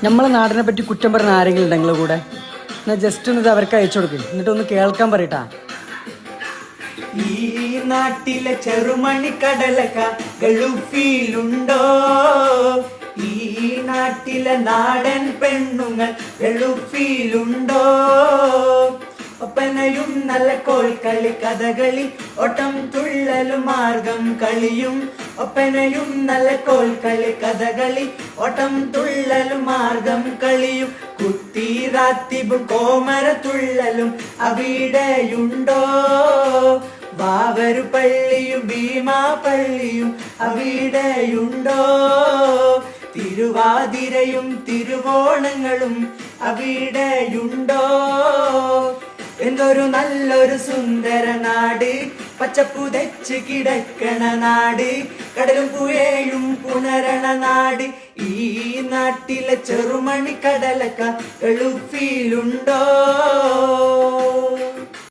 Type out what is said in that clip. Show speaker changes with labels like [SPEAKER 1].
[SPEAKER 1] നമ്മളെ നാടിനെ പറ്റി കുറ്റം പറഞ്ഞ ആരെങ്കിലും ഉണ്ട് നിങ്ങളുടെ കൂടെ? എന്നാ ജസ്റ്റ് ഒന്ന് ഇത് അവർക്ക് അയച്ചു കൊടുക്കും, എന്നിട്ടൊന്ന് കേൾക്കാൻ പറയട്ടാ.
[SPEAKER 2] ഈ നാട്ടിലെ ചെറുമണി കടലക്ക ഗൾഫിലുണ്ടോ? ഈ നാട്ടിലെ നാടൻ പെണ്ണുങ്ങൾ ഗൾഫിലുണ്ടോ? ഒപ്പനയും നല്ല കോൽക്കളി കഥകളി ഓട്ടം തുള്ളലും മാർഗം കളിയും. ഒപ്പനയും നല്ല കോൽക്കളി കഥകളി ഓട്ടം തുള്ളലും മാർഗം കളിയും. കുത്തിറാത്തിബും കോമര തുള്ളലും അവിടെയുണ്ടോ? വാവരു പള്ളിയും ഭീമാ പള്ളിയും അവിടെയുണ്ടോ? തിരുവാതിരയും തിരുവോണങ്ങളും അവിടെയുണ്ടോ? എന്തൊരു നല്ലൊരു സുന്ദര നാട്, പച്ചപ്പുതച്ച് കിടക്കണ നാട്, കടലും പുഴയും പുണരണ നാട്. ഈ നാട്ടിലെ ചെറുമണി കടലക്ക ഗൾഫിലുണ്ടോ?